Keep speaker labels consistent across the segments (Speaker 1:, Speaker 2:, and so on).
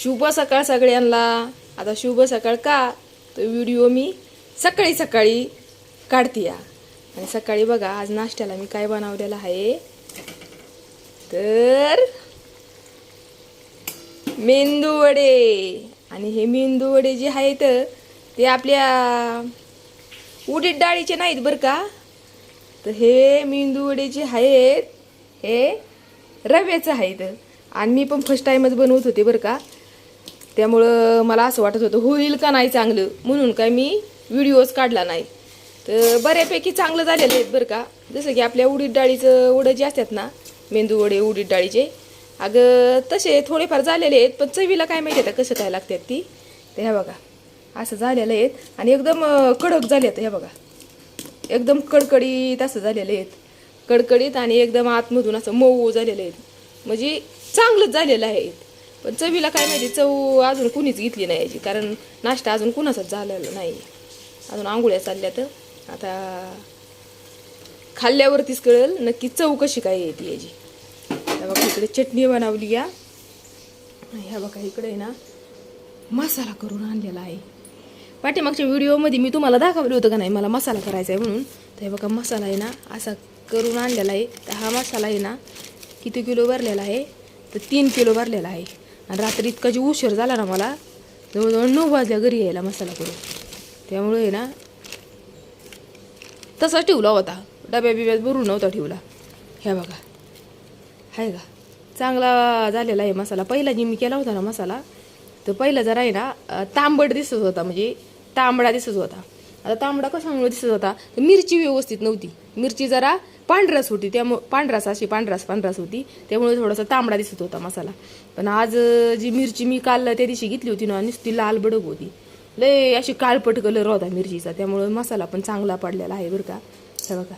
Speaker 1: शुभ सकाळ सगळ्यांना। आता शुभ सकाळ का तो व्हिडिओ मी सकाळी सकाळी काढते आणि सकाळी बघा आज नाश्त्याला मी काय बनवलेलं आहे तर मेंदू वडे। आणि हे मेंदू वडे जे आहेत ते आपल्या उडीद डाळीचे नाहीत बरं का, तर हे मेंदू वडे जे आहेत हे रव्याचे आहेत। आणि मी पण फर्स्ट टाइमच बनवत होते बरं का, त्यामुळं मला असं वाटत होतं होईल का नाही चांगलं, म्हणून काय मी व्हिडिओज काढला नाही। तर बऱ्यापैकी चांगलं झालेलं आहेत बरं का। जसं की आपल्या उडीद डाळीचं वडं जे असतात ना, मेंदू वडे उडीद डाळीचे, अगं तसे थोडेफार झालेले आहेत, पण चवीला काय माहिती आहे कसं काय लागतात ती। तर ह्या बघा असं झालेलं आहेत आणि एकदम कडक झाले आहेत। ह्या बघा एकदम कडकडीत असं झालेले आहेत, कडकडीत आणि एकदम आतमधून असं मऊ झालेले आहेत, म्हणजे चांगलंच झालेलं आहे। पण चवीला काय माहिती, चव अजून कुणीच घेतली नाही याची, कारण नाश्ता अजून कुणाचाच झालेला नाही, अजून आंघोळ्या चालल्यात। आता खाल्ल्यावरतीच कळेल नक्की चव कशी काय येते याची। ह्या बघा इकडे चटणी बनवली या, ह्या बघा इकडे ना मसाला करून आणलेला आहे। पाठीमागच्या व्हिडिओमध्ये मी तुम्हाला दाखवलं होतं का नाही मला मसाला करायचा आहे म्हणून। तर हे बघा मसाला आहे ना असा करून आणलेला आहे। तर हा मसाला आहे ना किती किलो भरलेला आहे, तर 3 किलो भरलेला आहे। आणि रात्री इतका जी उशीर झाला ना, मला जवळजवळ 9 वाजल्या घरी यायला मसाला करून, त्यामुळे ना तसाच ठेवला होता, डब्या बिब्यात भरून नव्हता ठेवला। ह्या बघा आहे का चांगला झालेला आहे मसाला। पहिला जी मी केला होता ना मसाला, तर पहिला जरा आहे ना तांबड दिसत होता, म्हणजे तांबडा दिसत होता। आता तांबडा कशामुळे दिसत होता, तर मिरची व्यवस्थित नव्हती, मिरची जरा पांढरस होती, त्यामुळे पांढरास होती, त्यामुळे थोडासा तांबडा दिसत होता मसाला। पण आज जी मिरची मी काल त्या दिवशी घेतली होती ना, नुसती लाल बडक होती, लय अशी काळपट कलर होता मिरचीचा, त्यामुळे मसाला पण चांगला पडलेला आहे बरं का। हे बघा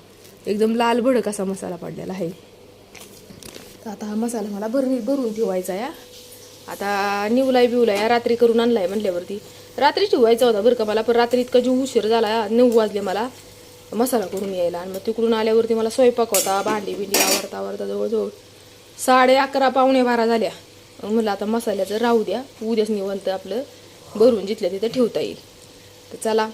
Speaker 1: एकदम लाल भडक असा मसाला पडलेला आहे। तर आता हा मसाला मला भरून ठेवायचा आहे। आता निवलाय बिवलाय रात्री करून आणलाय म्हणल्यावरती रात्री ठेवायचा होता बरं का मला, पण रात्री इतका जीव उशीर झाला, 9 वाजले मला मसाला करून यायला। आणि मग तिकडून आल्यावरती मला स्वयंपाक होता, भांडी बिंडी आवरता जवळजवळ 11:30 पावणे 12 झाल्या। म्हणलं आता मसाल्याचं राहू द्या, उद्याच निवांत आपलं भरून जिथल्या तिथं ठेवता येईल। तर चला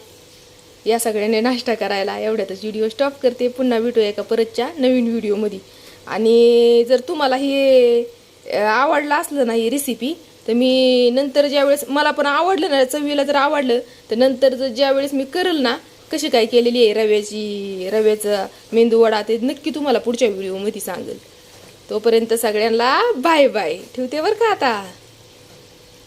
Speaker 1: या सगळ्यांनी नाश्ता करायला, एवढ्यातच व्हिडिओ स्टॉप करते, पुन्हा भेटूया एका परतच्या नवीन व्हिडिओमध्ये। आणि जर तुम्हाला हे आवडलं असलं ना ही रेसिपी, तर मी नंतर ज्यावेळेस मला पण आवडलं ना, चवीला जर आवडलं तर नंतर जर ज्यावेळेस मी करेल ना कशी काय केलेली आहे रव्याचा मेंदू वडा, ते नक्की तुम्हाला पुढच्या व्हिडिओमध्ये सांगेल। तोपर्यंत सगळ्यांना बाय बाय, ठेवते बरं का आता।